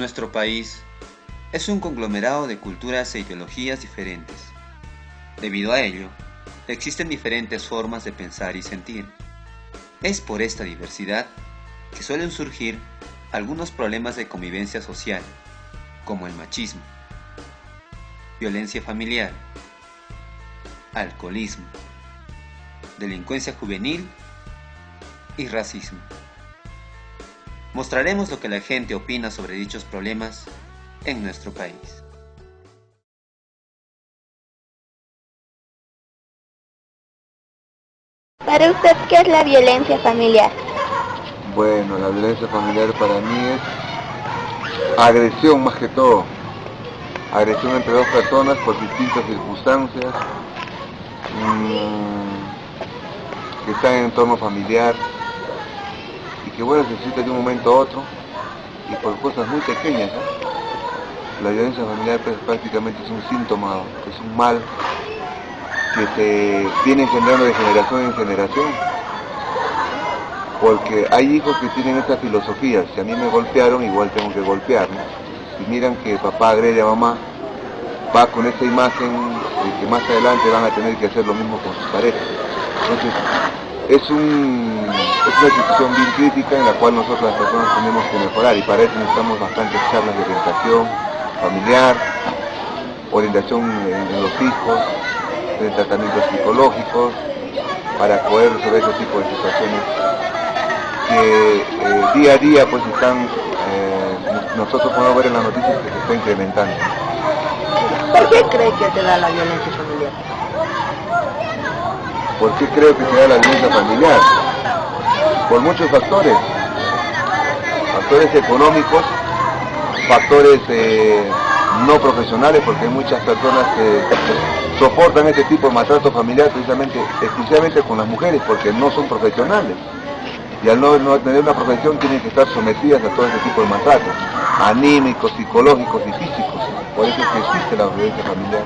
Nuestro país es un conglomerado de culturas e ideologías diferentes. Debido a ello, existen diferentes formas de pensar y sentir. Es por esta diversidad que suelen surgir algunos problemas de convivencia social, como el machismo, violencia familiar, alcoholismo, delincuencia juvenil y racismo. Mostraremos lo que la gente opina sobre dichos problemas en nuestro país. Para usted, ¿qué es la violencia familiar? Bueno, la violencia familiar para mí es agresión más que todo. Agresión entre dos personas por distintas circunstancias que están en entorno familiar y que bueno, se suscita de un momento a otro y por cosas muy pequeñas, ¿no? La violencia familiar pues, prácticamente es un síntoma, es un mal que se viene generando de generación en generación, porque hay hijos que tienen esta filosofía: si a mí me golpearon, igual tengo que golpear, ¿no? Si miran que papá agrede a mamá, va con esa imagen de que más adelante van a tener que hacer lo mismo con sus parejas. Entonces, es una situación bien crítica en la cual nosotros las personas tenemos que mejorar, y para eso necesitamos bastantes charlas de orientación familiar, orientación en los hijos, de tratamientos psicológicos, para poder resolver ese tipo de situaciones que día a día pues están, nosotros podemos ver en las noticias que se está incrementando. ¿Por qué cree que se da la violencia familiar? ¿Por qué creo que se da la violencia familiar? Por muchos factores. Factores económicos, factores no profesionales, porque hay muchas personas que soportan este tipo de maltrato familiar especialmente con las mujeres, porque no son profesionales. Y al no tener una profesión tienen que estar sometidas a todo este tipo de maltratos, anímicos, psicológicos y físicos. Por eso es que existe la violencia familiar.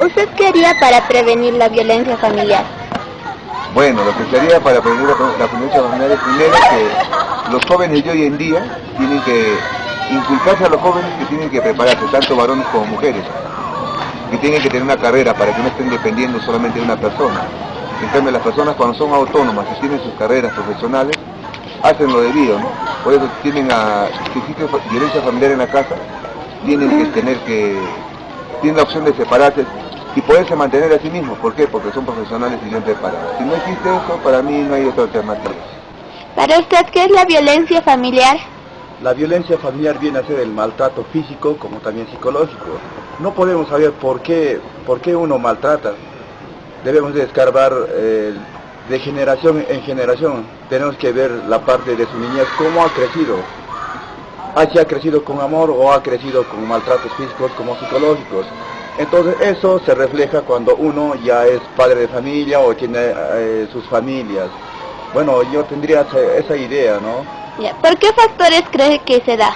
¿Usted qué haría para prevenir la violencia familiar? Bueno, lo que se haría para prevenir la violencia familiar es primero que los jóvenes de hoy en día tienen que inculcarse a los jóvenes que tienen que prepararse, tanto varones como mujeres, que tienen que tener una carrera para que no estén dependiendo solamente de una persona. En cambio, las personas cuando son autónomas y tienen sus carreras profesionales, hacen lo debido, ¿no? Por eso si existe violencia familiar en la casa, tienen la opción de separarse y poderse mantener a sí mismos. ¿Por qué? Porque son profesionales y bien preparados. Si no existe eso, para mí no hay otra alternativa. Para usted, ¿qué es la violencia familiar? La violencia familiar viene a ser el maltrato físico como también psicológico. No podemos saber por qué uno maltrata. Debemos de escarbar de generación en generación. Tenemos que ver la parte de su niñez, cómo ha crecido. Si ha crecido con amor o ha crecido con maltratos físicos como psicológicos. Entonces eso se refleja cuando uno ya es padre de familia o tiene sus familias. Bueno, yo tendría esa idea, ¿no? ¿Por qué factores cree que se da?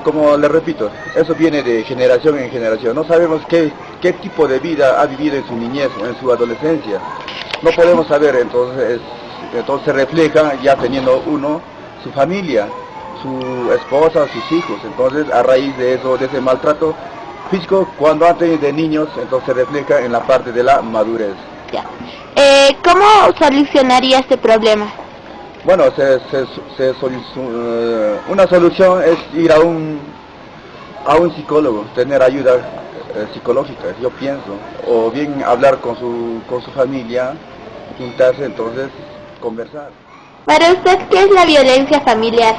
Como le repito, eso viene de generación en generación. No sabemos qué tipo de vida ha vivido en su niñez o en su adolescencia. No podemos saber, entonces se refleja ya teniendo uno su familia, su esposa, sus hijos. Entonces, a raíz de eso, de ese maltrato físico, cuando antes de niños, entonces se refleja en la parte de la madurez. ¿Cómo solucionaría este problema? Bueno, una solución es ir a un psicólogo, tener ayuda psicológica, yo pienso, o bien hablar con su familia, juntarse, entonces conversar. Para usted, ¿qué es la violencia familiar?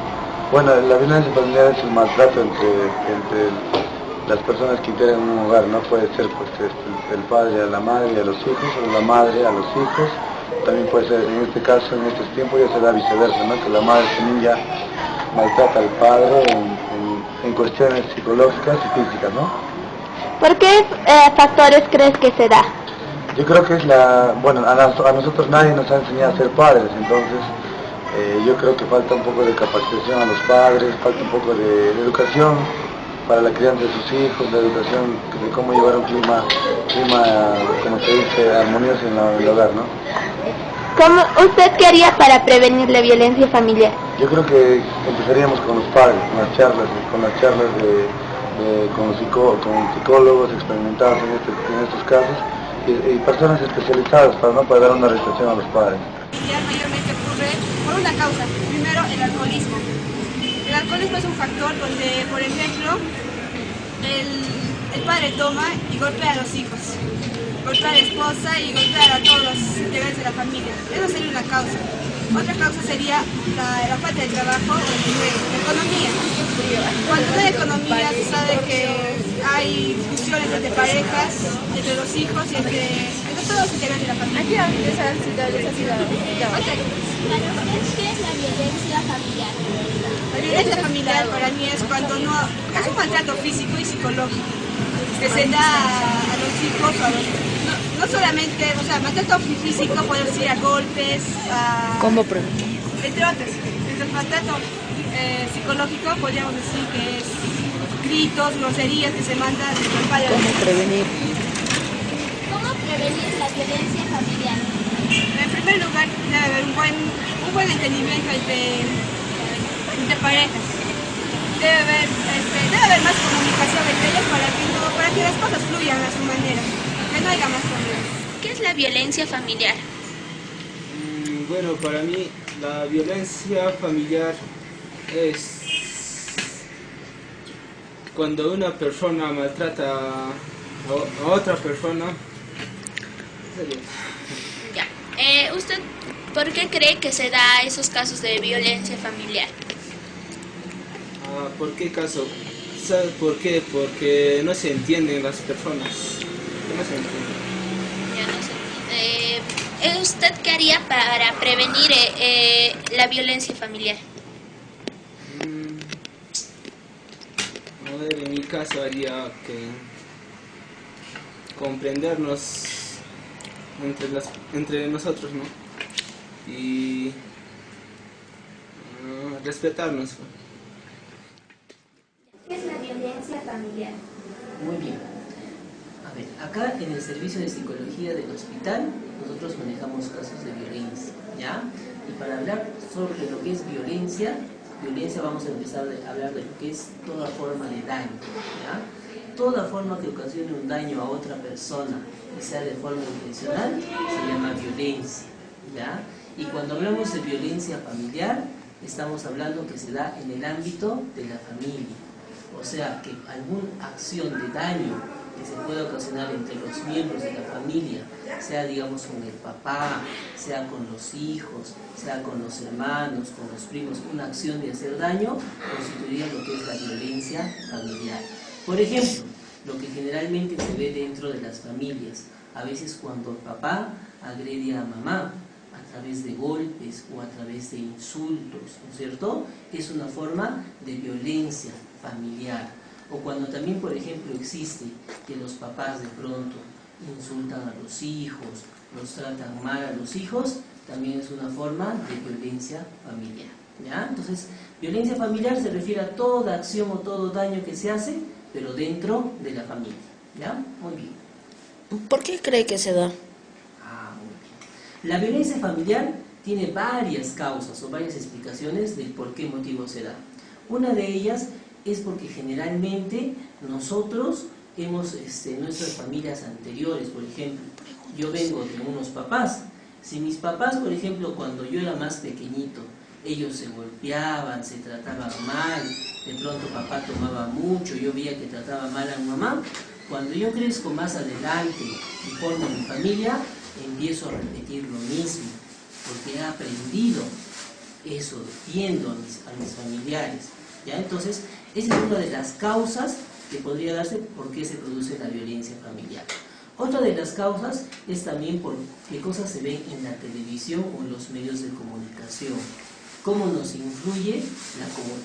Bueno, la violencia familiar es el maltrato entre las personas que integran un hogar, no puede ser pues, el padre a la madre y a los hijos, o la madre a los hijos. También puede ser, en este caso, en estos tiempos ya se da viceversa, ¿no? Que la madre también ya maltrata al padre en cuestiones psicológicas y físicas, ¿no? ¿Por qué factores crees que se da? Yo creo que es a nosotros nadie nos ha enseñado a ser padres, entonces yo creo que falta un poco de capacitación a los padres, falta un poco de educación para la crianza de sus hijos, la educación de cómo llevar un clima como se dice, armonioso en el hogar, ¿no? ¿Usted qué haría para prevenir la violencia familiar? Yo creo que empezaríamos con los padres, con las charlas con psicólogos experimentados en estos casos y personas especializadas para dar una orientación a los padres. Ya mayormente ocurre por una causa. Primero, el alcoholismo. El alcoholismo es un factor donde, por ejemplo, el padre toma y golpea a los hijos, golpea a la esposa y golpea a todos los integrantes de la familia. Eso sería una causa. Otra causa sería la falta de trabajo o el dinero, la economía. Cuando no hay economía se sabe que hay discusiones entre parejas, entre los hijos y entre todos los integrantes de la familia. ¿Qué es la violencia familiar? La violencia familiar para mí es cuando no es un maltrato físico y psicológico que se da a los hijos, no solamente, o sea, maltrato físico puede ser a golpes, ¿Cómo prevenir? entre otros. El maltrato psicológico podríamos decir que es gritos, groserías que se mandan entre el padre. ¿Cómo prevenir? ¿Cómo prevenir la violencia familiar? En primer lugar, debe haber un buen entendimiento entre parejas. Debe haber más comunicación entre ellos para que las cosas fluyan a su manera, que no haya más problemas. ¿Qué es la violencia familiar? Bueno, para mí la violencia familiar es cuando una persona maltrata a otra persona. Ya. ¿Usted por qué cree que se da esos casos de violencia familiar? ¿Por qué caso? ¿Sabe por qué? Porque no se entienden las personas. No se entienden. Ya no sé. ¿Usted qué haría para prevenir la violencia familiar? A ver, en mi caso haría que comprendernos entre nosotros, ¿no? Y respetarnos. ¿Qué es la violencia familiar? Muy bien. A ver, acá en el servicio de psicología del hospital nosotros manejamos casos de violencia, ¿ya? Y para hablar sobre lo que es violencia vamos a empezar a hablar de lo que es toda forma de daño, ¿ya? Toda forma que ocasione un daño a otra persona y sea de forma intencional se llama violencia, ¿ya? Y cuando hablamos de violencia familiar estamos hablando que se da en el ámbito de la familia. O sea, que alguna acción de daño que se pueda ocasionar entre los miembros de la familia, sea digamos con el papá, sea con los hijos, sea con los hermanos, con los primos, una acción de hacer daño, constituiría lo que es la violencia familiar. Por ejemplo, lo que generalmente se ve dentro de las familias, a veces cuando el papá agrede a mamá, a través de golpes o a través de insultos, ¿no es cierto? Es una forma de violencia familiar. O cuando también, por ejemplo, existe que los papás de pronto insultan a los hijos, los tratan mal a los hijos, también es una forma de violencia familiar, ¿ya? Entonces, violencia familiar se refiere a toda acción o todo daño que se hace, pero dentro de la familia, ¿ya? Muy bien. ¿Por qué cree que se da? Muy bien. La violencia familiar tiene varias causas o varias explicaciones del por qué motivo se da. Una de ellas es porque generalmente nosotros hemos, nuestras familias anteriores, por ejemplo, yo vengo de unos papás. Si mis papás, por ejemplo, cuando yo era más pequeñito, ellos se golpeaban, se trataban mal, de pronto papá tomaba mucho, yo veía que trataba mal a mi mamá, cuando yo crezco más adelante y formo mi familia, empiezo a repetir lo mismo, porque he aprendido eso, viendo a mis familiares, ¿ya? Entonces, esa es una de las causas que podría darse por qué se produce la violencia familiar. Otra de las causas es también por qué cosas se ven en la televisión o en los medios de comunicación. Cómo nos influye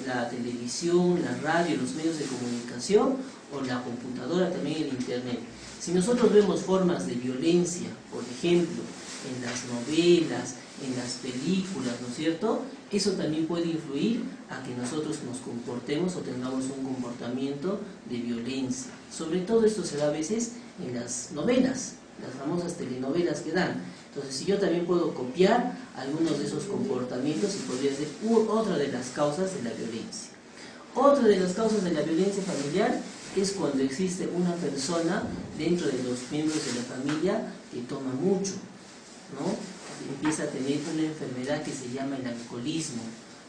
la televisión, la radio, los medios de comunicación o la computadora, también el internet. Si nosotros vemos formas de violencia, por ejemplo, en las novelas, en las películas, ¿no es cierto? Eso también puede influir a que nosotros nos comportemos o tengamos un comportamiento de violencia. Sobre todo esto se da a veces en las novelas, las famosas telenovelas que dan. Entonces, si yo también puedo copiar algunos de esos comportamientos, y podría ser otra de las causas de la violencia. Otra de las causas de la violencia familiar es cuando existe una persona dentro de los miembros de la familia que toma mucho, ¿no? Empieza a tener una enfermedad que se llama el alcoholismo.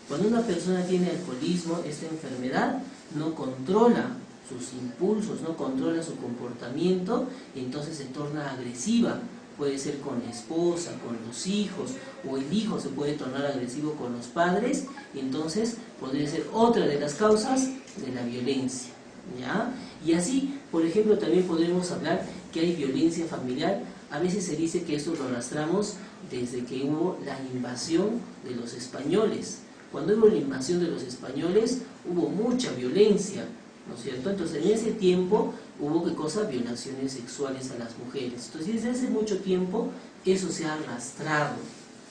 Cuando una persona tiene alcoholismo, esta enfermedad no controla sus impulsos, no controla su comportamiento, y entonces se torna agresiva. Puede ser con la esposa, con los hijos, o el hijo se puede tornar agresivo con los padres, y entonces podría ser otra de las causas de la violencia, ¿ya? Y así, por ejemplo, también podremos hablar que hay violencia familiar. A veces se dice que esto lo arrastramos desde que hubo la invasión de los españoles. Cuando hubo la invasión de los españoles, hubo mucha violencia, ¿no es cierto? Entonces, en ese tiempo hubo, ¿qué cosa? Violaciones sexuales a las mujeres. Entonces, desde hace mucho tiempo, eso se ha arrastrado,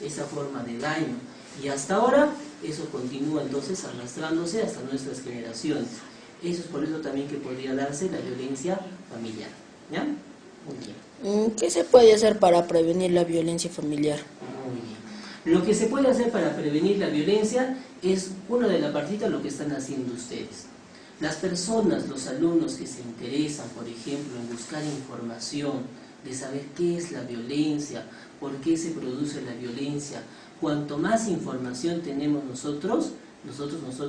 esa forma de daño. Y hasta ahora, eso continúa entonces arrastrándose hasta nuestras generaciones. Eso es por eso también que podría darse la violencia familiar, ¿ya? Muy bien. ¿Qué se puede hacer para prevenir la violencia familiar? Muy bien. Lo que se puede hacer para prevenir la violencia es una de las partitas lo que están haciendo ustedes. Las personas, los alumnos que se interesan, por ejemplo, en buscar información, de saber qué es la violencia, por qué se produce la violencia, cuanto más información tenemos nosotros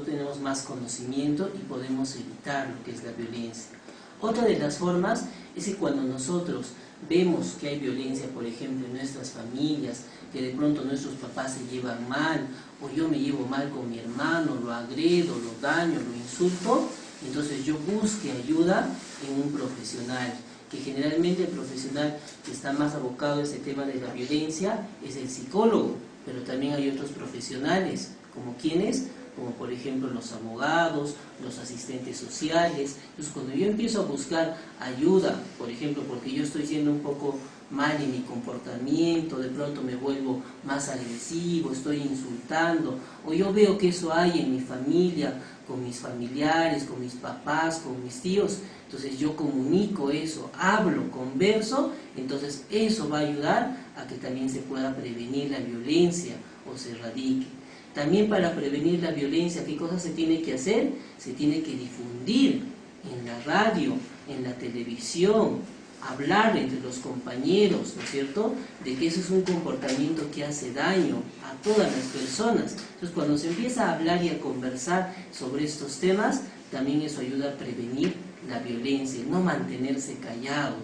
tenemos más conocimiento y podemos evitar lo que es la violencia. Otra de las formas es que cuando nosotros vemos que hay violencia, por ejemplo, en nuestras familias, que de pronto nuestros papás se llevan mal, o yo me llevo mal con mi hermano, lo agredo, lo daño, lo insulto, entonces yo busque ayuda en un profesional, que generalmente el profesional que está más abocado a ese tema de la violencia es el psicólogo, pero también hay otros profesionales, como quienes, como por ejemplo los abogados, los asistentes sociales. Entonces, cuando yo empiezo a buscar ayuda, por ejemplo, porque yo estoy siendo un poco mal en mi comportamiento, de pronto me vuelvo más agresivo, estoy insultando, o yo veo que eso hay en mi familia, con mis familiares, con mis papás, con mis tíos, entonces yo comunico eso, hablo, converso, entonces eso va a ayudar a que también se pueda prevenir la violencia o se erradique. También para prevenir la violencia, ¿qué cosas se tiene que hacer? Se tiene que difundir en la radio, en la televisión, hablar entre los compañeros, ¿no es cierto?, de que eso es un comportamiento que hace daño a todas las personas. Entonces, cuando se empieza a hablar y a conversar sobre estos temas, también eso ayuda a prevenir la violencia, no mantenerse callados,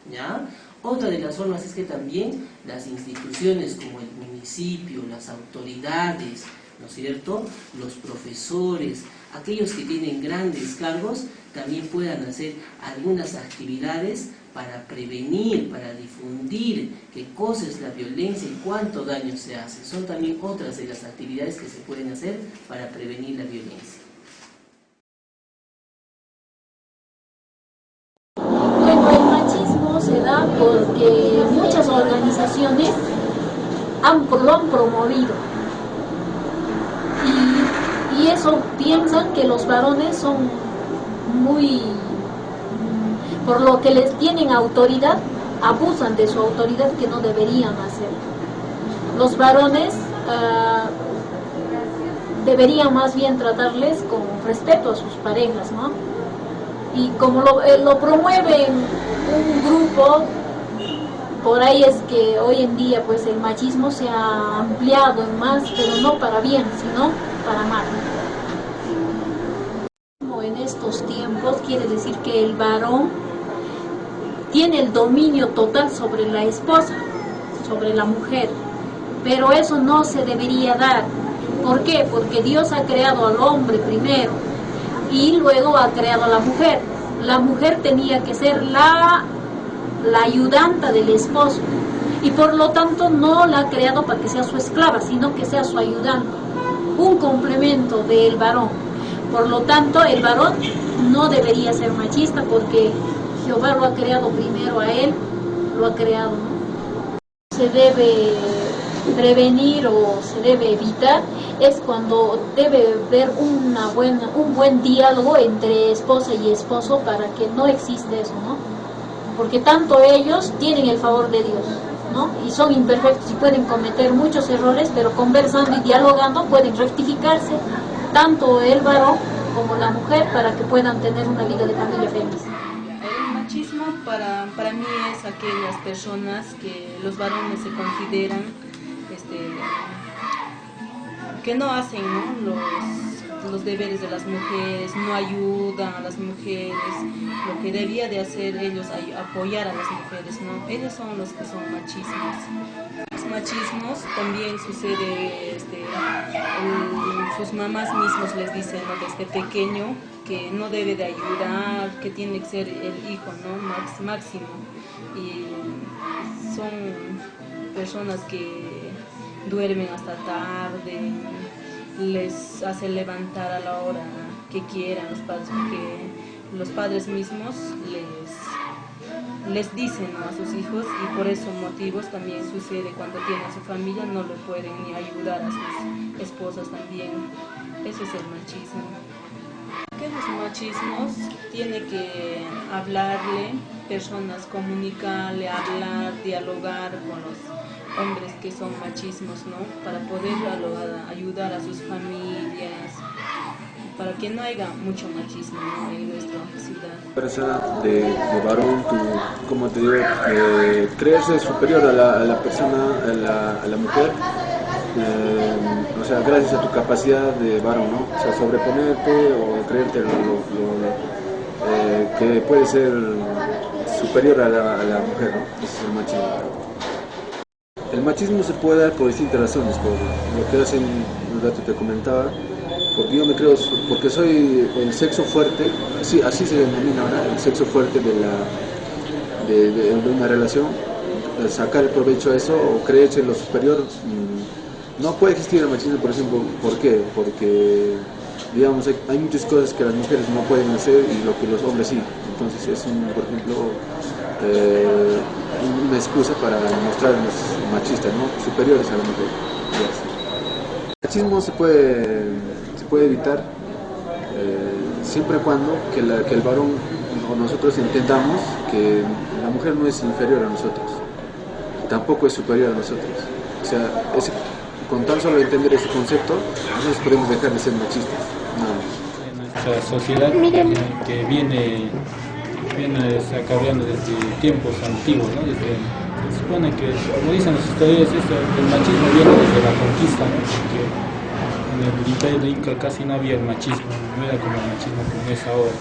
¿ya? Otra de las formas es que también las instituciones como el municipio, las autoridades, ¿no es cierto?, los profesores, aquellos que tienen grandes cargos, también puedan hacer algunas actividades para prevenir, para difundir qué cosa es la violencia y cuánto daño se hace. Son también otras de las actividades que se pueden hacer para prevenir la violencia. Bueno, el machismo se da porque muchas organizaciones lo han promovido. Y eso piensan que los varones son muy, por lo que les tienen autoridad, abusan de su autoridad que no deberían hacer. Los varones deberían más bien tratarles con respeto a sus parejas, ¿no? Y como lo promueven un grupo, por ahí es que hoy en día pues el machismo se ha ampliado en más, pero no para bien, sino para mal. En estos tiempos quiere decir que el varón tiene el dominio total sobre la esposa, sobre la mujer, pero eso no se debería dar. ¿Por qué? Porque Dios ha creado al hombre primero y luego ha creado a la mujer. La mujer tenía que ser la ayudanta del esposo y por lo tanto no la ha creado para que sea su esclava, sino que sea su ayudante, un complemento del varón. Por lo tanto, el varón no debería ser machista porque Jehová lo ha creado primero a él, lo ha creado, ¿no? Se debe prevenir o se debe evitar es cuando debe haber un buen diálogo entre esposa y esposo para que no exista eso, ¿no? porque tanto ellos tienen el favor de Dios, ¿no? Y son imperfectos y pueden cometer muchos errores, pero conversando y dialogando pueden rectificarse, tanto el varón como la mujer, para que puedan tener una vida de familia feliz. El machismo para mí es aquellas personas que los varones se consideran que no hacen, ¿no?, los deberes de las mujeres, no ayudan a las mujeres, lo que debía de hacer ellos, apoyar a las mujeres, ¿no? Ellos son los que son machismos. Los machismos también sucede, sus mamás mismos les dicen, ¿no?, desde pequeño, que no debe de ayudar, que tiene que ser el hijo, ¿no?, máximo. Y son personas que duermen hasta tarde, les hace levantar a la hora que quieran los padres, porque los padres mismos les dicen, ¿no?, a sus hijos, y por esos motivos también sucede cuando tienen su familia, no le pueden ni ayudar a sus esposas también. Ese es el machismo. Que los machismos tiene que hablarle, personas comunicarle, hablar, dialogar con los hombres que son machismos, ¿no?, para poder ayudar a sus familias, para que no haya mucho machismo, ¿no?, en nuestra ciudad. Persona de varón, como te digo, creerse superior a la persona, a la mujer, o sea, gracias a tu capacidad de varón, ¿no? O sea, sobreponerte o creerte que puede ser superior a la mujer, ¿no? Ese es el machismo. El machismo se puede dar por distintas razones, por lo que hace un rato te comentaba, porque yo me creo, porque soy el sexo fuerte, así se denomina ahora, el sexo fuerte de una relación, sacar el provecho a eso o creerse lo superior. No puede existir el machismo, por ejemplo. ¿Por qué? Porque, digamos, hay muchas cosas que las mujeres no pueden hacer y lo que los hombres sí. Entonces es, por ejemplo, una excusa para mostrarnos machistas, ¿no?, superiores a la mujer. El machismo se puede evitar siempre y cuando que el varón o nosotros entendamos que la mujer no es inferior a nosotros, tampoco es superior a nosotros. O sea, con tan solo entender ese concepto, nosotros podemos dejar de ser machistas. En nuestra sociedad que viene acarreando desde tiempos antiguos, ¿no? Se supone que, como dicen los historiadores, el machismo viene desde la conquista, ¿no? Porque en el Imperio de Inca casi no había el machismo, no era como el machismo como es ahora.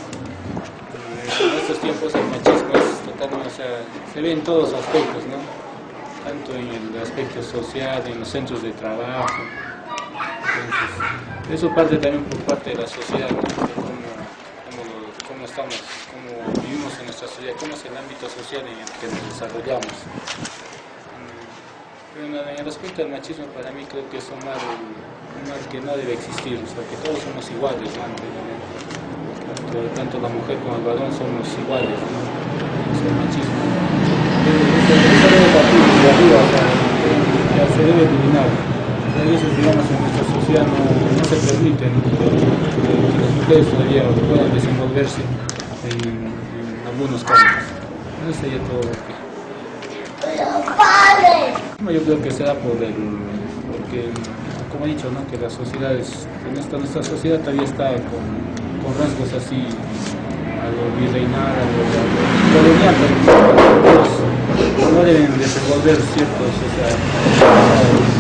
En estos tiempos el machismo es totalmente, o sea, se ve en todos los aspectos, ¿no? Tanto en el aspecto social, en los centros de trabajo. Entonces, eso parte también por parte de la sociedad, ¿no? De cómo estamos, cómo vivimos en nuestra sociedad, cómo es el ámbito social en el que nos desarrollamos. Pero en el aspecto del machismo, para mí creo que es un mal que no debe existir, o sea, que todos somos iguales, ¿no? Tanto la mujer como el varón somos iguales, ¿no? Es el machismo. Eso debe partir de arriba, o sea, se debe eliminar. A veces, digamos, en nuestra sociedad no se permite, ¿no?, que las mujeres todavía puedan desenvolverse en algunos campos. Eso sería todo lo que... Yo creo que se da porque, como he dicho, ¿no?, que la sociedad nuestra sociedad todavía está con rasgos así a lo virreinal, a lo colonial, no deben desenvolver ciertos, o sea,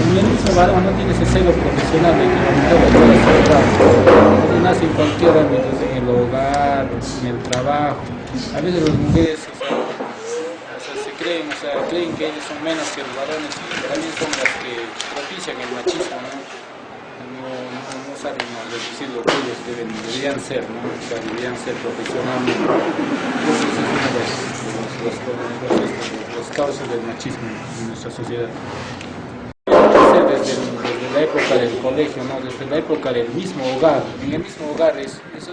el mismo varón no tiene ese celo profesional de que la mujer lo pueda hacer, nace en cualquier ámbito, en el hogar, en el trabajo. A veces las mujeres creen que ellos son menos que los varones y también son las que propician el machismo, ¿no? No saben decir lo que ellos deberían ser, ¿no? O sea, deberían ser profesionalmente. Entonces es una de las causas del machismo en nuestra sociedad. Desde la época del colegio, ¿no?, desde la época del mismo hogar. En el mismo hogar, eso es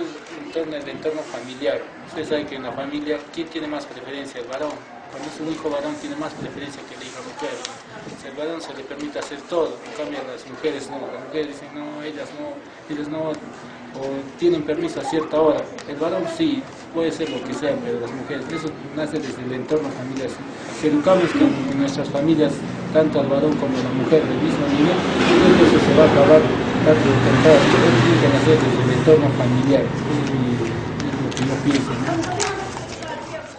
el entorno familiar. Ustedes saben que en la familia, ¿quién tiene más preferencia? El varón. Cuando es un hijo varón tiene más preferencia que la hija mujer. Si el varón se le permite hacer todo, en cambio a las mujeres no. Las mujeres dicen no, ellas no, o tienen permiso a cierta hora. El varón sí, puede ser lo que sea, pero las mujeres, eso nace desde el entorno familiar. Si educamos que en nuestras familias, tanto al varón como a la mujer, del mismo nivel, entonces eso se va a acabar tarde o temprano, pero eso tiene que nacer desde el entorno familiar, es lo que yo pienso, ¿no?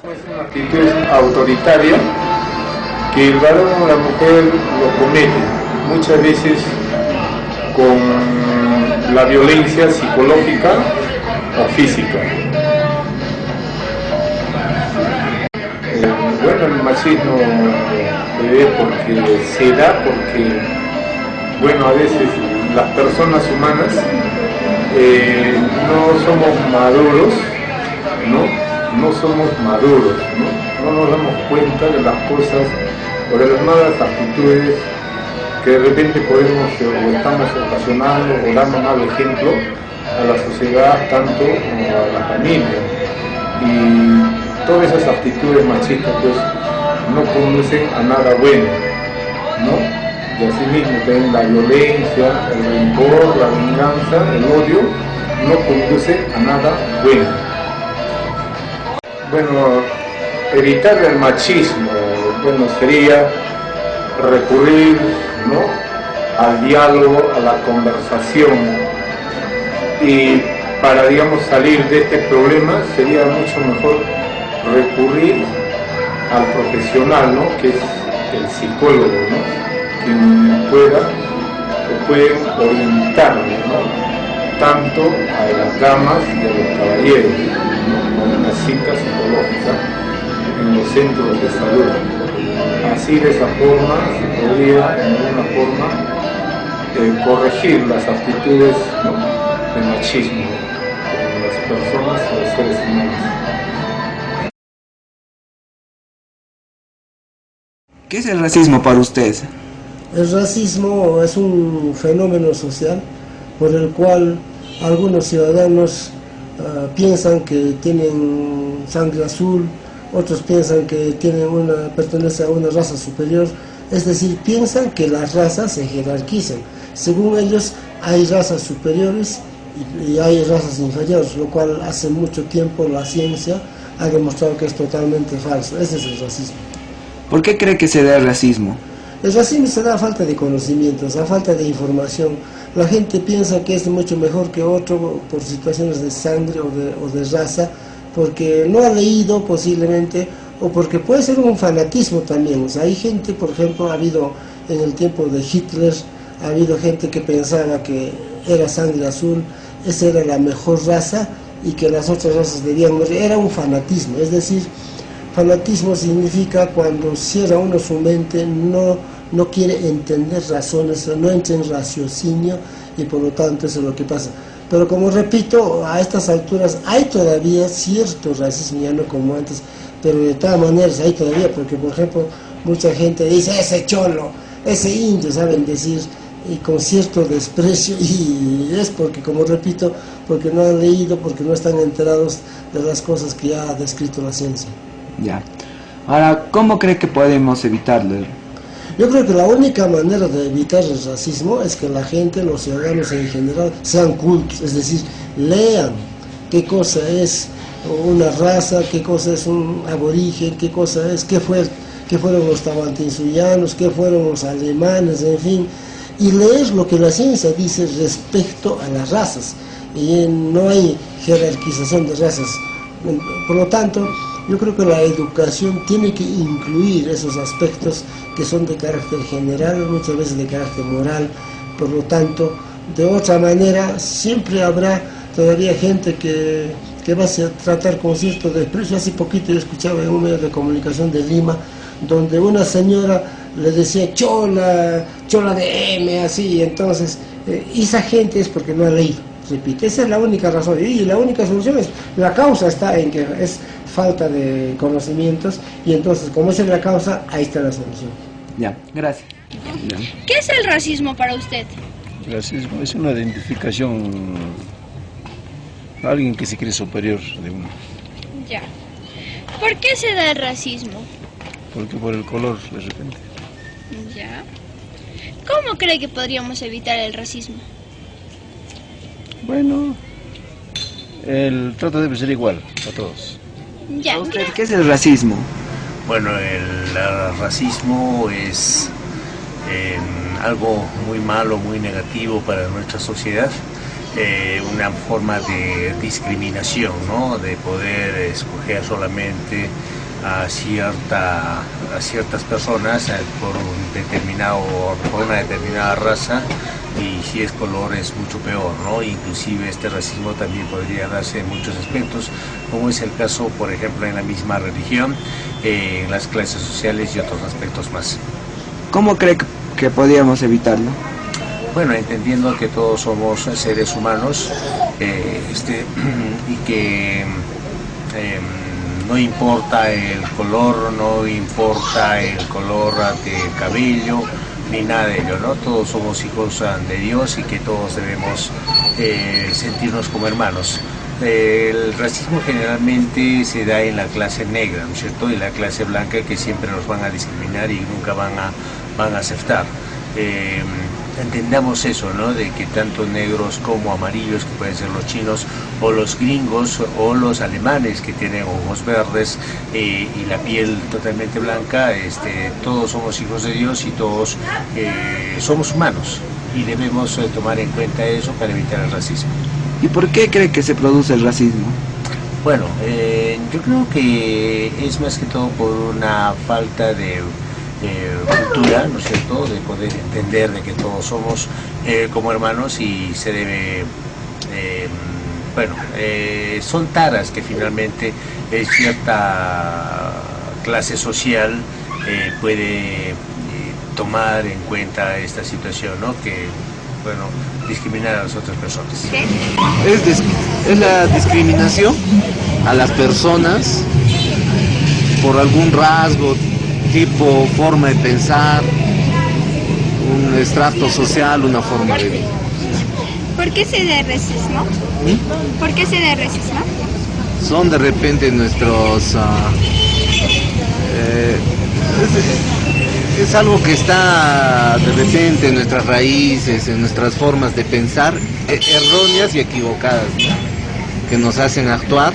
Es una actitud autoritaria que el varón o la mujer lo comete, muchas veces con la violencia psicológica o física. Bueno, el machismo porque se da porque, bueno, a veces las personas humanas no somos maduros, no somos maduros, no nos damos cuenta de las cosas o de las malas actitudes que de repente podemos o estamos ocasionando o dando mal ejemplo a la sociedad, tanto como a la familia. Y todas esas actitudes machistas pues no conducen a nada bueno, ¿no? Y asimismo también la violencia, el rencor, la venganza, el odio, no conducen a nada bueno. Bueno, evitar el machismo, bueno, sería recurrir, ¿no?, al diálogo, a la conversación, y para, digamos, salir de este problema sería mucho mejor recurrir al profesional, ¿no?, que es el psicólogo, ¿no?, quien puede orientarle, ¿no?, tanto a las damas y a los caballeros, ¿no?, con una cita psicológica en los centros de salud. Así, de esa forma, se podría, de alguna forma, corregir las actitudes, ¿no?, de machismo en las personas o los seres humanos. ¿Qué es el racismo para usted? El racismo es un fenómeno social por el cual algunos ciudadanos piensan que tienen sangre azul, otros piensan que pertenecen a una raza superior, es decir, piensan que las razas se jerarquizan. Según ellos, hay razas superiores y hay razas inferiores, lo cual hace mucho tiempo la ciencia ha demostrado que es totalmente falso. Ese es el racismo. ¿Por qué cree que se da el racismo? El racismo se da a falta de conocimientos, a falta de información. La gente piensa que es mucho mejor que otro por situaciones de sangre o de raza, porque no ha leído posiblemente, o porque puede ser un fanatismo también. O sea, hay gente, por ejemplo, ha habido en el tiempo de Hitler, ha habido gente que pensaba que era sangre azul, esa era la mejor raza y que las otras razas debían morir. Era un fanatismo, es decir, fanatismo significa cuando cierra uno su mente, no quiere entender razones, no entra en raciocinio, y por lo tanto eso es lo que pasa. Pero como repito, a estas alturas hay todavía cierto racismo, ya no como antes, pero de todas maneras hay todavía, porque por ejemplo mucha gente dice ese cholo, ese indio, saben decir, y con cierto desprecio, y es porque, como repito, porque no han leído, porque no están enterados de las cosas que ya ha descrito la ciencia. Ya. Ahora, ¿cómo cree que podemos evitarlo? Yo creo que la única manera de evitar el racismo es que la gente, los ciudadanos en general, sean cultos, es decir, lean qué cosa es una raza, qué cosa es un aborigen, qué cosa es, qué fueron los tahuantinsuyanos, qué fueron los alemanes, en fin, y leer lo que la ciencia dice respecto a las razas. Y no hay jerarquización de razas. Por lo tanto, yo creo que la educación tiene que incluir esos aspectos que son de carácter general, muchas veces de carácter moral. Por lo tanto, de otra manera, siempre habrá todavía gente que va a tratar con cierto desprecio. Hace poquito yo escuchaba en un medio de comunicación de Lima, donde una señora le decía chola de M, así, entonces, esa gente es porque no ha leído, repito, esa es la única razón, y la única solución es, la causa está en que es falta de conocimientos, y entonces, como esa es la causa, ahí está la solución. Ya, gracias. Ya. ¿Qué es el racismo para usted? El racismo es una identificación a alguien que se cree superior de uno. Ya. ¿Por qué se da el racismo? Porque por el color, de repente. Ya. ¿Cómo cree que podríamos evitar el racismo? Bueno, El trato debe ser igual a todos. Ya. ¿Qué es el racismo? Bueno, el racismo es algo muy malo, muy negativo para nuestra sociedad. Una forma de discriminación, ¿no? De poder escoger solamente a ciertas personas por una determinada raza, y si es color es mucho peor, ¿no? Inclusive este racismo también podría darse en muchos aspectos, como es el caso, por ejemplo, en la misma religión, en las clases sociales y otros aspectos más. ¿Cómo cree que podríamos evitarlo? Bueno, entendiendo que todos somos seres humanos y que no importa el color, no importa el color del cabello, ni nada de ello, ¿no? Todos somos hijos de Dios y que todos debemos sentirnos como hermanos. El racismo generalmente se da en la clase negra, ¿no es cierto? Y la clase blanca, que siempre nos van a discriminar y nunca van a aceptar. Entendamos eso, ¿no? De que tanto negros como amarillos, que pueden ser los chinos o los gringos o los alemanes que tienen ojos verdes y la piel totalmente blanca, todos somos hijos de Dios y todos somos humanos, y debemos tomar en cuenta eso para evitar el racismo. ¿Y por qué cree que se produce el racismo? Bueno, yo creo que es más que todo por una falta de cultura, ¿no es cierto?, de poder entender de que todos somos como hermanos, y se debe, son taras que finalmente cierta clase social puede tomar en cuenta esta situación, ¿no?, que, bueno, discriminar a las otras personas. Es la discriminación a las personas por algún rasgo, tipo, forma de pensar, un estrato social, una forma de vida. ¿Por qué se da racismo? ¿Por qué se da racismo? Son de repente nuestros... es algo que está de repente en nuestras raíces, en nuestras formas de pensar, erróneas y equivocadas, ¿no?, que nos hacen actuar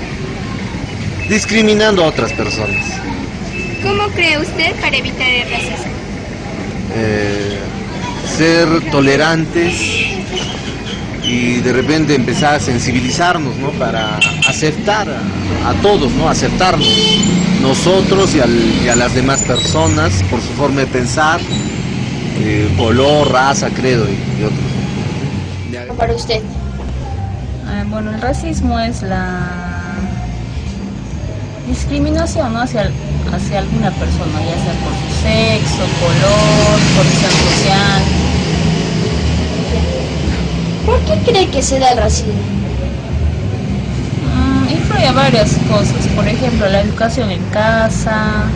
discriminando a otras personas. ¿Cómo cree usted para evitar el racismo? Ser tolerantes y de repente empezar a sensibilizarnos, ¿no?, para aceptar a todos, ¿no?, aceptarnos nosotros y a las demás personas por su forma de pensar, color, raza, credo y otros. Para usted. Bueno, el racismo es la discriminación, ¿no?, hacia alguna persona, ya sea por su sexo, color, condición social. ¿Por qué cree que se da el racismo? Influye varias cosas, por ejemplo, la educación en casa,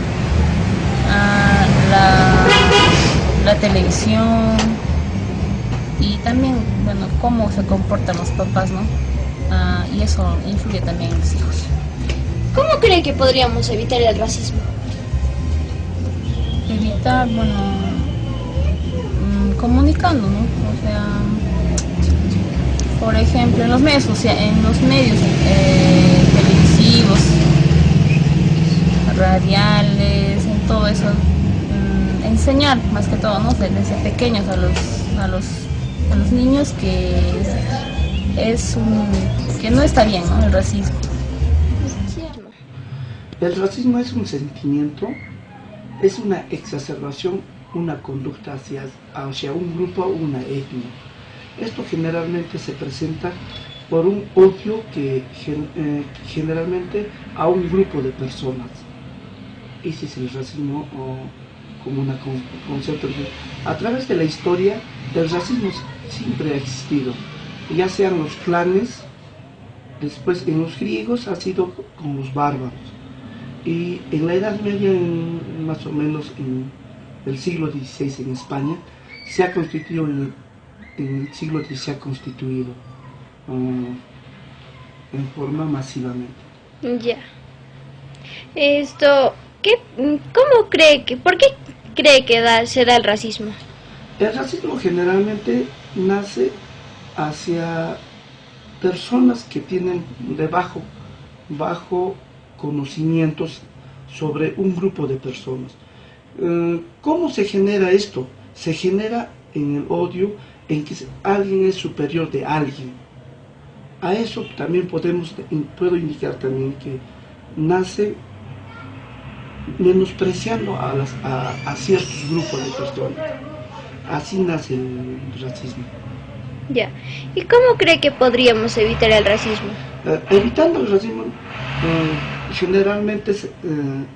la televisión, y también, bueno, cómo se comportan los papás, ¿no? Y eso influye también en los hijos. ¿Cómo cree que podríamos evitar el racismo? Evitar, bueno, comunicando, ¿no? O sea, por ejemplo, en los medios televisivos, radiales, en todo eso, enseñar más que todo, ¿no?, desde pequeños a los niños que no está bien, ¿no?, el racismo. El racismo es un sentimiento, es una exacerbación, una conducta hacia un grupo o una etnia. Esto generalmente se presenta por un odio que generalmente a un grupo de personas. Ese es el racismo como un concepto. A través de la historia, el racismo siempre ha existido, ya sean los clanes, después en los griegos ha sido con los bárbaros. Y en la Edad Media, más o menos en el siglo XVI en España, se ha constituido, en el siglo XX se ha constituido en forma masivamente. Ya. ¿Por qué cree que se da el racismo? El racismo generalmente nace personas que tienen bajo conocimientos sobre un grupo de personas. ¿Cómo se genera esto? Se genera en el odio, en que alguien es superior de alguien. A eso también puedo indicar también que nace menospreciando a ciertos grupos de personas. Así nace el racismo. Ya. ¿Y cómo cree que podríamos evitar el racismo? Evitando el racismo generalmente es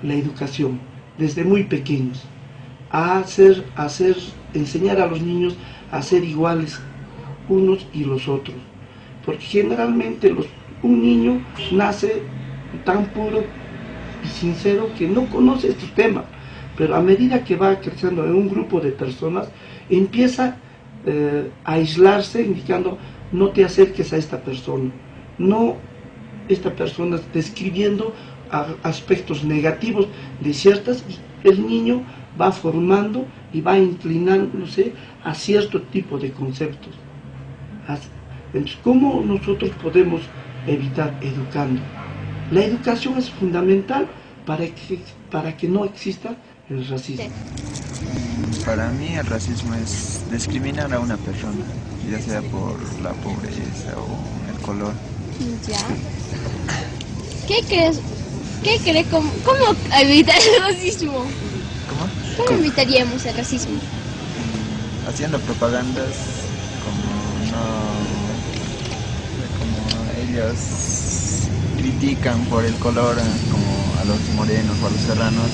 la educación, desde muy pequeños, enseñar a los niños a ser iguales unos y los otros, porque generalmente un niño nace tan puro y sincero que no conoce estos temas, pero a medida que va creciendo en un grupo de personas empieza a aislarse, indicando no te acerques a esta persona, esta persona describiendo aspectos negativos de ciertas, y el niño va formando y va inclinándose a cierto tipo de conceptos. Entonces, ¿cómo nosotros podemos evitar? Educando. La educación es fundamental para que no exista el racismo. Para mí el racismo es discriminar a una persona, ya sea por la pobreza o el color. Ya. ¿Qué crees? ¿Cómo evitar el racismo? ¿Cómo evitaríamos el racismo? Haciendo propagandas como ellos critican por el color, como a los morenos o a los serranos,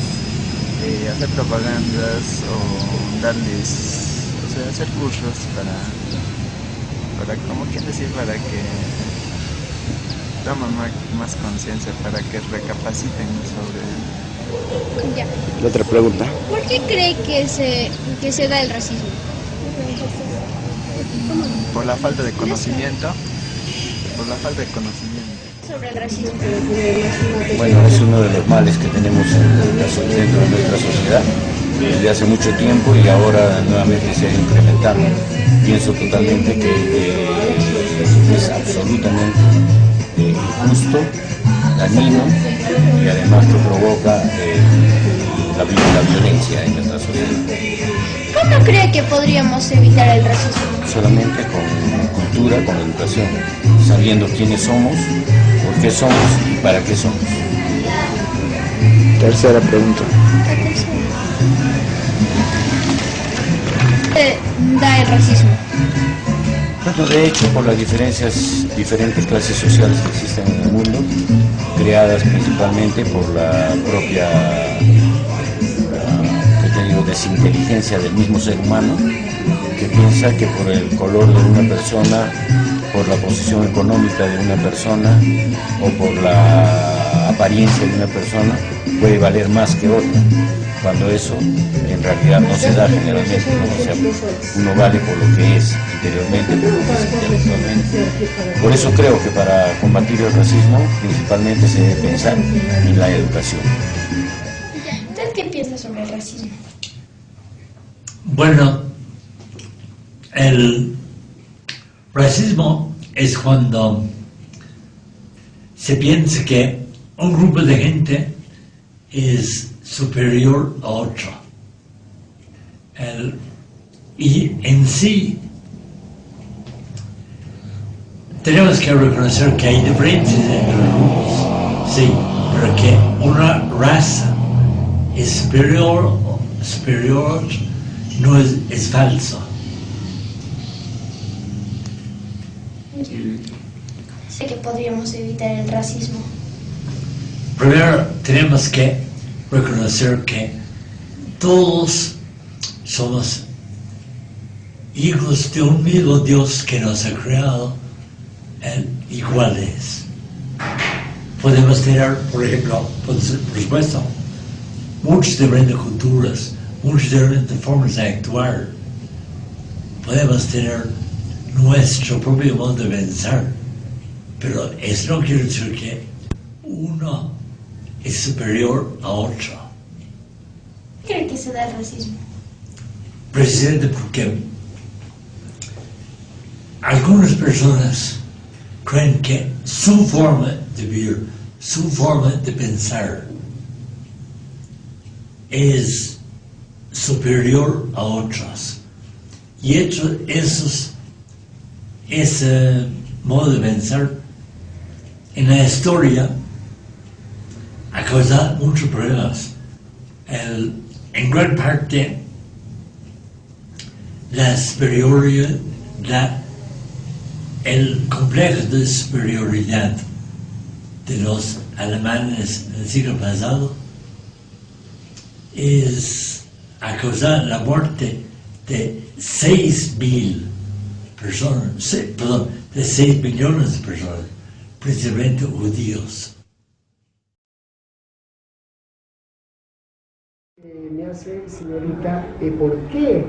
hacer propagandas o darles, hacer cursos para como quien decir, para que tomen más conciencia, para que recapaciten sobre... Ya. La otra pregunta. ¿Por qué cree que se da el racismo? Por la falta de conocimiento. Sobre el racismo. Bueno, es uno de los males que tenemos dentro de nuestra sociedad desde hace mucho tiempo y ahora nuevamente se ha incrementado. Pienso totalmente que es absolutamente injusto, dañino y además que provoca la violencia en nuestra sociedad. ¿Cómo cree que podríamos evitar el racismo? Solamente con cultura, con educación, sabiendo quiénes somos, por qué somos y para qué somos. Tercera pregunta. Da el racismo? Bueno, de hecho, por las diferentes clases sociales que existen en el mundo, creadas principalmente por la propia desinteligencia del mismo ser humano, que piensa que por el color de una persona, por la posición económica de una persona o por la apariencia de una persona puede valer más que otra, cuando eso en realidad no se da generalmente, ¿no? O sea, uno vale por lo que es interiormente, por lo que es intelectualmente. Por eso creo que para combatir el racismo principalmente se debe pensar en la educación. ¿Usted qué piensa sobre el racismo? Bueno, el racismo es cuando se piensa que un grupo de gente es superior a otro. Y en sí tenemos que reconocer que hay diferencias entre los grupos, sí, pero que una raza es superior a otra no es falso. Sé que podríamos evitar el racismo. Primero tenemos que reconocer que todos somos hijos de un mismo Dios que nos ha creado iguales. Podemos tener, por ejemplo, por supuesto, muchas diferentes culturas, muchas diferentes formas de actuar. Podemos tener nuestro propio modo de pensar, pero eso no quiere decir que uno es superior a otro. ¿Cree que se da el racismo? Precisamente porque algunas personas creen que su forma de vivir, su forma de pensar es superior a otras. Y ese modo de pensar en la historia ha causado muchos problemas. En gran parte, la superioridad, el complejo de superioridad de los alemanes en el siglo pasado ha causado la muerte de 6.000 personas, de 6 millones de personas, principalmente judíos. Me hace, señorita, ¿por qué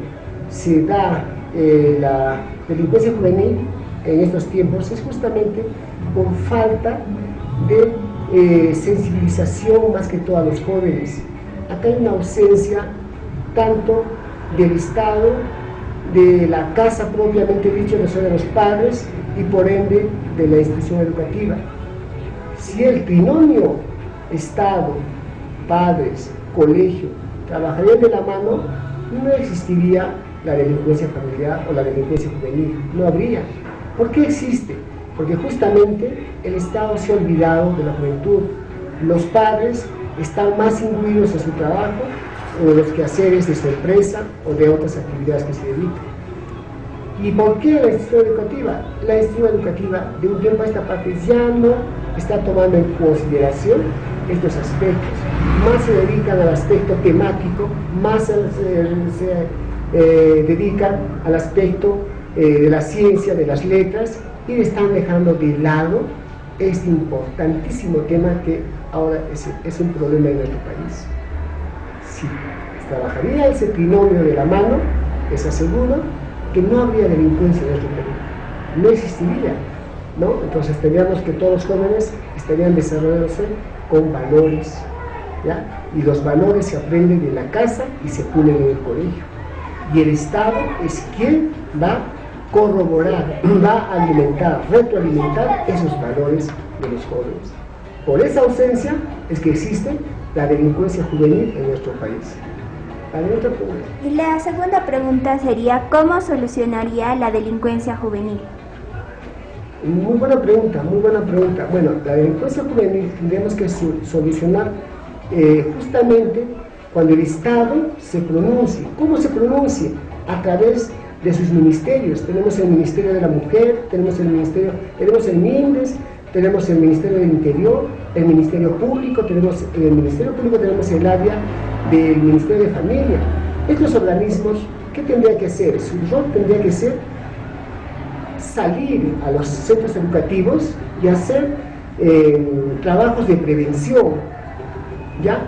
se da la delincuencia juvenil en estos tiempos? Es justamente por falta de sensibilización más que todo a los jóvenes. Acá hay una ausencia tanto del Estado, de la casa propiamente dicho, no solo de los padres, y por ende de la institución educativa. Si el trinomio Estado, padres, colegio trabajarían de la mano, no existiría la delincuencia familiar o la delincuencia juvenil, no habría. ¿Por qué existe? Porque justamente el Estado se ha olvidado de la juventud. Los padres están más imbuidos en su trabajo o de los quehaceres de su empresa o de otras actividades que se dedican. ¿Y por qué la institución educativa? La institución educativa de un tiempo a esta parte ya no está tomando en consideración estos aspectos, más se dedican al aspecto temático, más se dedican al aspecto de la ciencia, de las letras, y están dejando de lado este importantísimo tema que ahora es un problema en nuestro país. Si trabajaría ese trinomio de la mano, les aseguro que no habría delincuencia en nuestro país, no existiría, ¿no? Entonces tendríamos que todos los jóvenes estarían desarrollándose con valores, ¿ya? Y los valores se aprenden en la casa y se pulen en el colegio. Y el Estado es quien va a corroborar, va a alimentar, retroalimentar esos valores de los jóvenes. Por esa ausencia es que existe la delincuencia juvenil en nuestro país. Y la segunda pregunta sería, ¿cómo solucionaría la delincuencia juvenil? Muy buena pregunta, muy buena pregunta. Bueno, la delincuencia juvenil tendríamos que solucionar justamente cuando el Estado se pronuncie. ¿Cómo se pronuncie? A través de sus ministerios. Tenemos el Ministerio de la Mujer, tenemos el MINDES, tenemos el Ministerio del Interior, el Ministerio Público, tenemos el área del Ministerio de Familia. Estos organismos, ¿qué tendrían que hacer? Su rol tendría que ser salir a los centros educativos y hacer trabajos de prevención, ¿ya?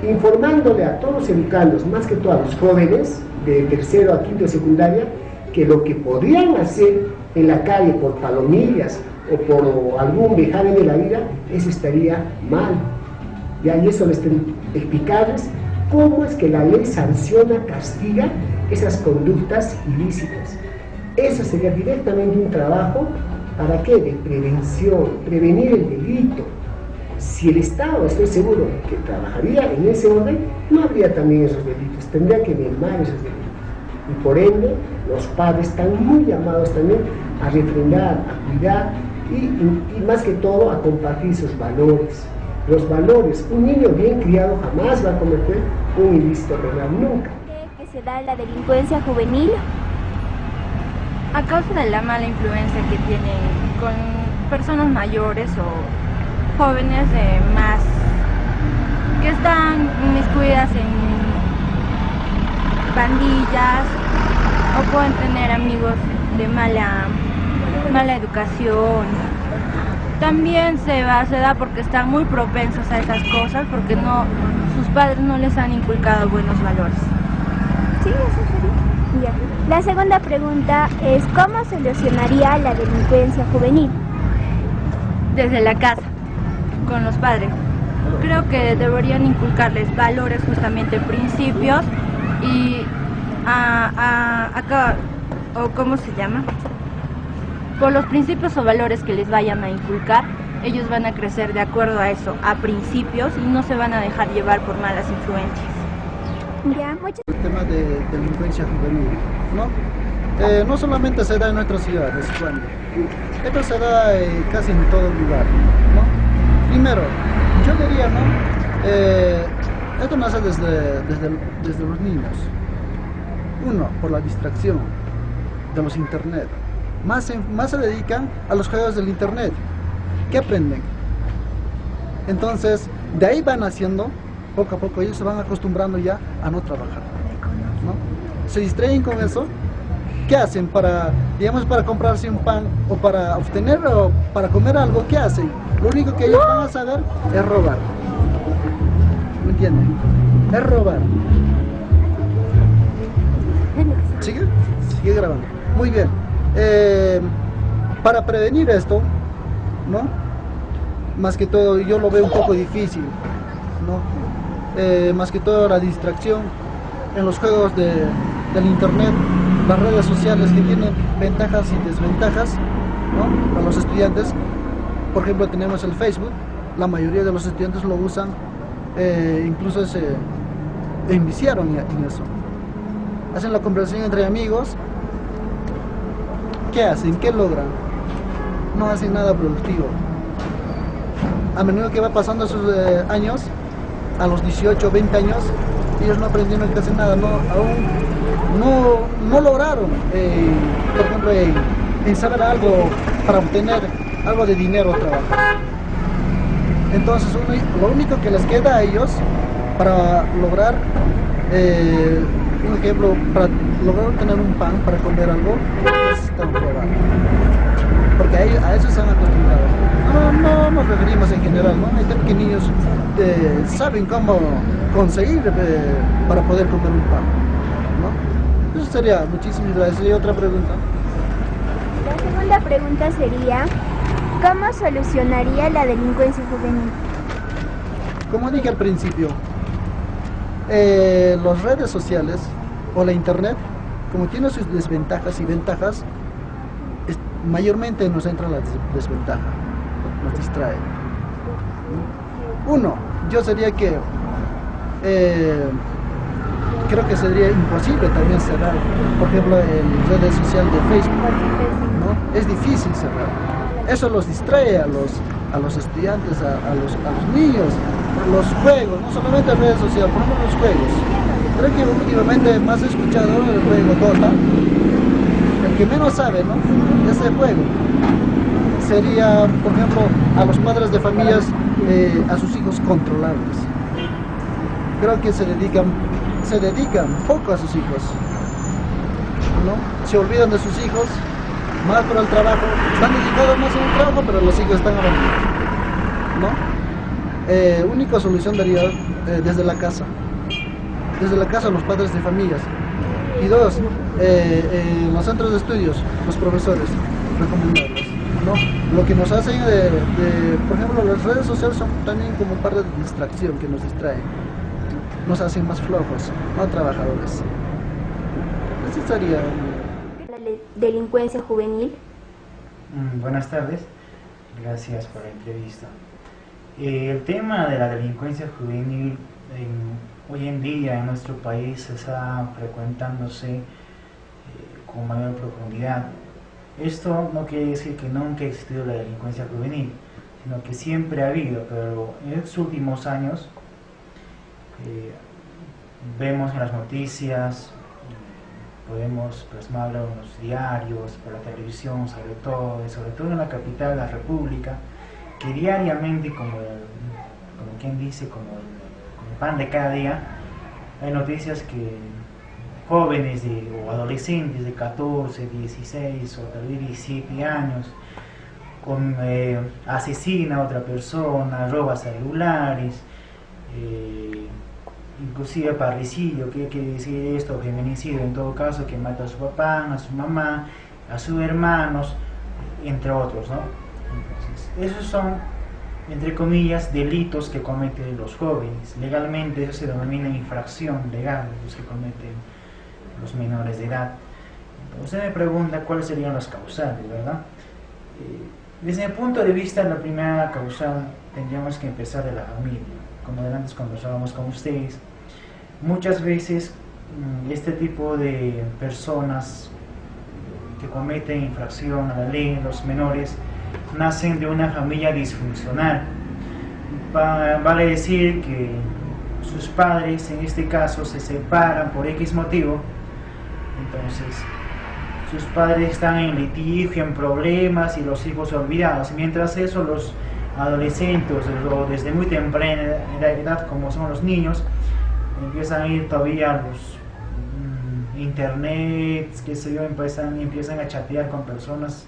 Informándole a todos los educandos, más que todo a los jóvenes de tercero a quinto de secundaria, que lo que podrían hacer en la calle por palomillas o por algún vejamen de la vida, eso estaría mal, ¿ya? Y eso les explicarles cómo es que la ley sanciona, castiga esas conductas ilícitas. Eso sería directamente un trabajo, ¿para qué? De prevención, prevenir el delito. Si el Estado, estoy seguro, que trabajaría en ese orden, no habría también esos delitos, tendría que mermar esos delitos. Y por ende, los padres están muy llamados también a refrendar, a cuidar y más que todo a compartir sus valores. Los valores, un niño bien criado jamás va a cometer un ilícito penal, nunca. ¿Qué se da la delincuencia juvenil? A causa de la mala influencia que tienen con personas mayores o jóvenes que están inmiscuidas en pandillas o pueden tener amigos de mala educación. También se da porque están muy propensos a esas cosas, porque sus padres no les han inculcado buenos valores. Sí, eso sería. Ya. La segunda pregunta es, ¿cómo solucionaría la delincuencia juvenil? Desde la casa, con los padres. Creo que deberían inculcarles valores, justamente principios, y ¿cómo se llama? por los principios o valores que les vayan a inculcar, ellos van a crecer de acuerdo a eso, a principios, y no se van a dejar llevar por malas influencias. El tema de delincuencia juvenil, ¿no? No solamente se da en nuestras ciudades, esto se da casi en todo lugar, ¿no? Primero, yo diría, ¿no? Esto nace desde los niños. Uno, por la distracción de los internet. Más se dedican a los juegos del internet. ¿Qué aprenden? Entonces, de ahí van haciendo, poco a poco, ellos se van acostumbrando ya a no trabajar, ¿no? Se distraen con eso. ¿Qué hacen para comprarse un pan o para obtener o para comer algo? ¿Qué hacen? Lo único que ellos van a saber es robar. ¿Me entienden? Es robar. ¿Sigue? Sigue grabando. Muy bien. Para prevenir esto, ¿no? Más que todo, yo lo veo un poco difícil, ¿no? Más que todo la distracción en los juegos del internet, las redes sociales que tienen ventajas y desventajas, ¿no? Para los estudiantes. Por ejemplo, tenemos el Facebook, la mayoría de los estudiantes lo usan, incluso se enviciaron en eso. Hacen la conversación entre amigos. ¿Qué hacen? ¿Qué logran? No hacen nada productivo. A menudo que va pasando esos años, a los 18 o 20 años, ellos no aprendieron casi nada, no lograron, por ejemplo, en saber algo para obtener algo de dinero o trabajo. Entonces, lo único que les queda a ellos para lograr, un ejemplo, para lograr tener un pan, para comer algo, es robar. Porque a eso se han acostumbrado. No nos referimos en general, ¿no? Hay que niños saben cómo conseguir para poder comer un pan, ¿no? Eso sería. Muchísimas gracias. ¿Y otra pregunta? La segunda pregunta sería, ¿cómo solucionaría la delincuencia juvenil? Como dije al principio, las redes sociales o la internet, como tiene sus desventajas y ventajas, mayormente nos entra la desventaja, nos distrae. Uno, yo sería que creo que sería imposible también cerrar, por ejemplo, en redes sociales de Facebook, ¿no? Es difícil cerrar. Eso los distrae a los estudiantes, a los niños, los juegos, no solamente redes sociales, por ejemplo los juegos. Creo que últimamente más he escuchado el juego Dota. El que menos sabe, ¿no? Ese juego sería, por ejemplo, a los padres de familias, a sus hijos controlarles. Creo que se dedican poco a sus hijos, ¿no? Se olvidan de sus hijos, más por el trabajo, están dedicados más en el trabajo, pero los hijos están abandonados, ¿no? Única solución daría desde la casa los padres de familias. Y dos, los centros de estudios, los profesores, recomendarlos, ¿no? Lo que nos hacen por ejemplo, las redes sociales son también como parte de distracción que nos distraen, nos hacen más flojos, no trabajadores. Eso sería. La delincuencia juvenil. Buenas tardes, gracias por la entrevista. El tema de la delincuencia juvenil hoy en día en nuestro país está frecuentándose con mayor profundidad. Esto no quiere decir que nunca ha existido la delincuencia juvenil, sino que siempre ha habido, pero en estos últimos años vemos en las noticias, podemos plasmarlo en los diarios, por la televisión sobre todo en la capital de la República, que diariamente, como quien dice, como el pan de cada día, hay noticias que jóvenes o adolescentes de 14, 16 o tal vez 17 años asesina a otra persona, roba celulares, inclusive parricidio, que quiere decir esto, feminicidio en todo caso, que mata a su papá, a su mamá, a sus hermanos, entre otros, ¿no? Entonces, esos son, entre comillas, delitos que cometen los jóvenes. Legalmente eso se denomina infracción legal, los que cometen los menores de edad. usted me pregunta cuáles serían las causales, ¿verdad? Desde mi punto de vista, la primera causal tendríamos que empezar de la familia. Como antes conversábamos con ustedes, muchas veces este tipo de personas que cometen infracción a la ley, los menores, nacen de una familia disfuncional. Vale decir que sus padres, en este caso, se separan por X motivo, entonces sus padres están en litigio, en problemas y los hijos olvidados. Mientras eso, los adolescentes, desde muy temprana edad, como son los niños, empiezan a ir todavía a los internet, qué sé yo, empiezan a chatear con personas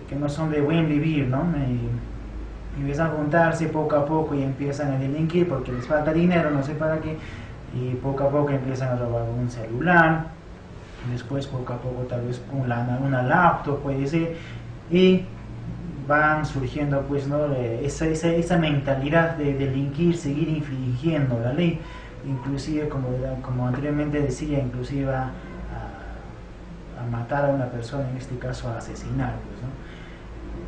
que no son de buen vivir, ¿no? Y empiezan a juntarse poco a poco y empiezan a delinquir porque les falta dinero, no sé para qué, y poco a poco empiezan a robar un celular. Después poco a poco tal vez una laptop puede ser, y van surgiendo pues, ¿no? esa mentalidad de delinquir, seguir infringiendo la ley, inclusive como anteriormente decía, inclusive a matar a una persona, en este caso a asesinar, pues, ¿no?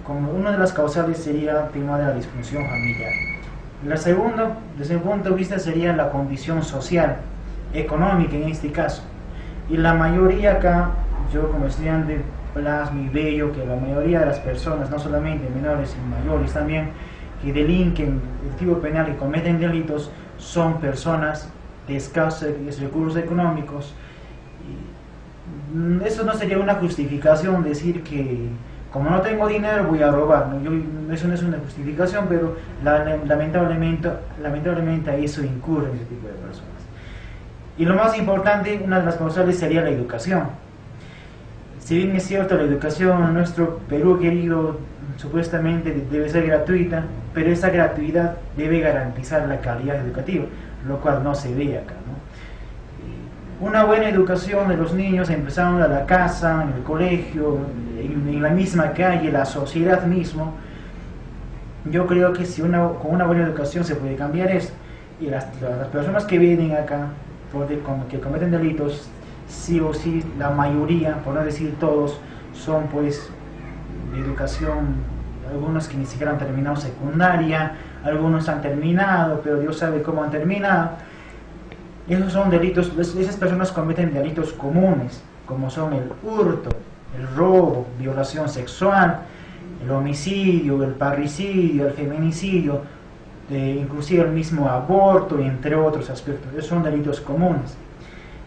Como una de las causales sería el tema de la disfunción familiar. La segunda, desde mi punto de vista, sería la condición social, económica en este caso. Y la mayoría acá, yo como estudiante plasmo y veo que la mayoría de las personas, no solamente menores sino mayores también, que delinquen el tipo penal y cometen delitos, son personas de escasos recursos económicos. Y eso no sería una justificación decir que como no tengo dinero voy a robar, ¿no? Eso no es una justificación, pero lamentablemente a eso incurren ese tipo de personas. Y lo más importante, una de las causales sería la educación. Si bien es cierto, la educación en nuestro Perú querido supuestamente debe ser gratuita, pero esa gratuidad debe garantizar la calidad educativa, lo cual no se ve acá, ¿no? Una buena educación de los niños, empezando a la casa, en el colegio, en la misma calle, la sociedad mismo. Yo creo que con una buena educación se puede cambiar esto. Y las personas que vienen acá, que cometen delitos, sí o sí, la mayoría, por no decir todos, son pues de educación, algunos que ni siquiera han terminado secundaria, algunos han terminado, pero Dios sabe cómo han terminado. Esos son delitos, esas personas cometen delitos comunes, como son el hurto, el robo, violación sexual, el homicidio, el parricidio, el feminicidio, inclusive el mismo aborto, entre otros aspectos. Esos son delitos comunes.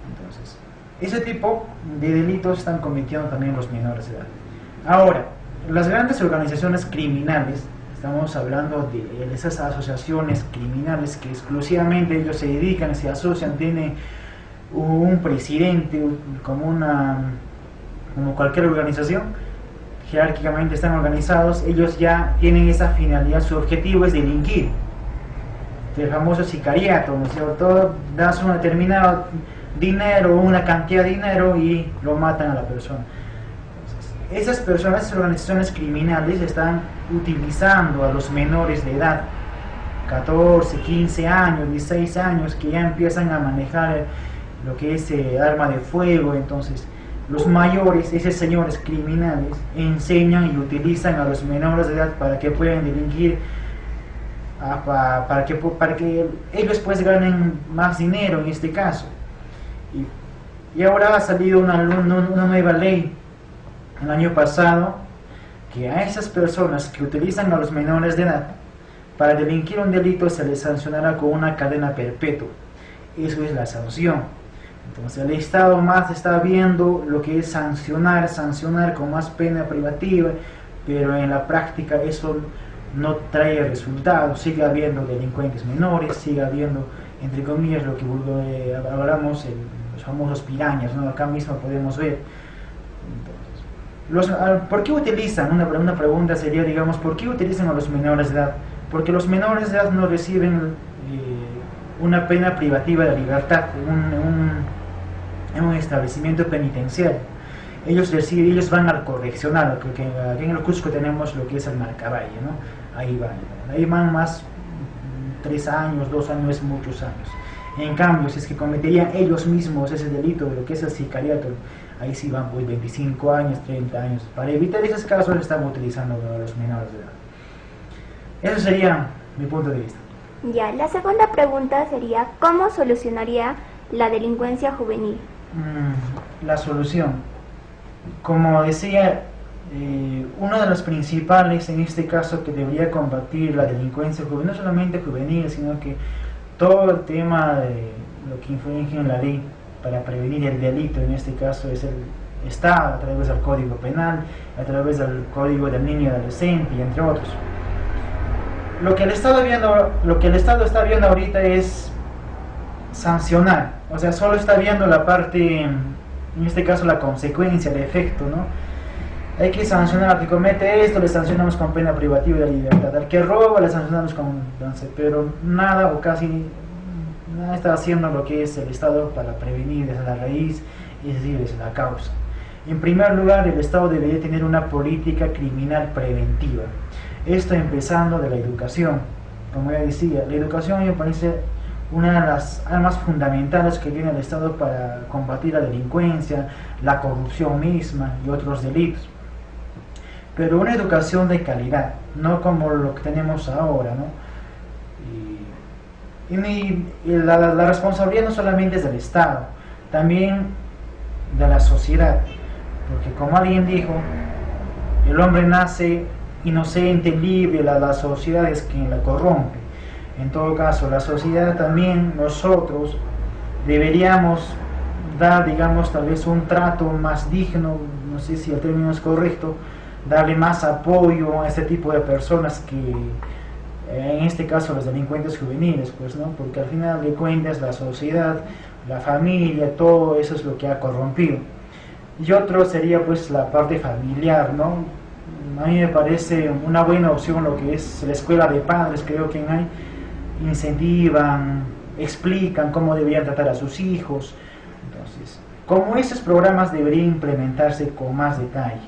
Entonces, ese tipo de delitos están cometiendo también los menores de edad. Ahora, las grandes organizaciones criminales, estamos hablando de esas asociaciones criminales que exclusivamente ellos se dedican, se asocian, tienen un presidente, como cualquier organización, jerárquicamente están organizados, ellos ya tienen esa finalidad, su objetivo es delinquir. El famoso sicariato, ¿no es cierto? Das un determinado dinero, una cantidad de dinero y lo matan a la persona. Entonces, esas personas, esas organizaciones criminales están utilizando a los menores de edad, 14, 15 años, 16 años, que ya empiezan a manejar lo que es arma de fuego. Entonces, los mayores, esos señores criminales, enseñan y utilizan a los menores de edad para que puedan delinquir, para que ellos pues ganen más dinero en este caso. Y ahora ha salido una nueva ley el año pasado, que a esas personas que utilizan a los menores de edad para delinquir un delito se les sancionará con una cadena perpetua. Eso es la sanción. Entonces el Estado más está viendo lo que es sancionar con más pena privativa, pero en la práctica eso no trae resultados. Sigue habiendo delincuentes menores, sigue habiendo, entre comillas, lo que hablamos, los famosos pirañas, ¿no? Acá mismo podemos ver. Entonces, ¿por qué utilizan? Una pregunta sería, digamos, ¿por qué utilizan a los menores de edad? Porque los menores de edad no reciben una pena privativa de libertad en un establecimiento penitenciario. Ellos van al correccional, que aquí en el Cusco tenemos lo que es el Marcaballe, ¿no? Ahí van más 3 años, 2 años, muchos años. En cambio, si es que cometerían ellos mismos ese delito de lo que es el sicariato, ahí sí van pues 25 años, 30 años. Para evitar esos casos están utilizando a los menores de edad. Eso sería mi punto de vista. Ya, la segunda pregunta sería, ¿cómo solucionaría la delincuencia juvenil? La solución, como decía, uno de los principales en este caso que debería combatir la delincuencia juvenil, no solamente juvenil, sino que todo el tema de lo que infringe en la ley para prevenir el delito, en este caso es el Estado, a través del Código Penal, a través del Código del Niño y Adolescente, y entre otros. Lo que el Estado está viendo ahorita es sancionar, o sea, solo está viendo la parte, en este caso la consecuencia, el efecto, ¿no? Hay que sancionar al que comete esto, le sancionamos con pena privativa de la libertad, al que roba le sancionamos con cáncer, pero nada o casi nada está haciendo lo que es el Estado para prevenir desde la raíz, es decir, desde la causa. En primer lugar, el Estado debería tener una política criminal preventiva. Esto empezando de la educación. Como ya decía, la educación me parece una de las armas fundamentales que tiene el Estado para combatir la delincuencia, la corrupción misma y otros delitos. Pero una educación de calidad, no como lo que tenemos ahora, ¿no? La responsabilidad no solamente es del Estado, también de la sociedad, porque como alguien dijo, el hombre nace inocente, libre, la sociedad es quien la corrompe. En todo caso, la sociedad también, nosotros deberíamos dar, digamos, tal vez un trato más digno, no sé si el término es correcto, darle más apoyo a este tipo de personas que, en este caso, los delincuentes juveniles, pues, ¿no? Porque al final de cuentas la sociedad, la familia, todo eso es lo que ha corrompido. Y otro sería pues la parte familiar, ¿no? A mí me parece una buena opción lo que es la escuela de padres, creo que hay, incentivan, explican cómo deberían tratar a sus hijos. Entonces, como esos programas deberían implementarse con más detalle.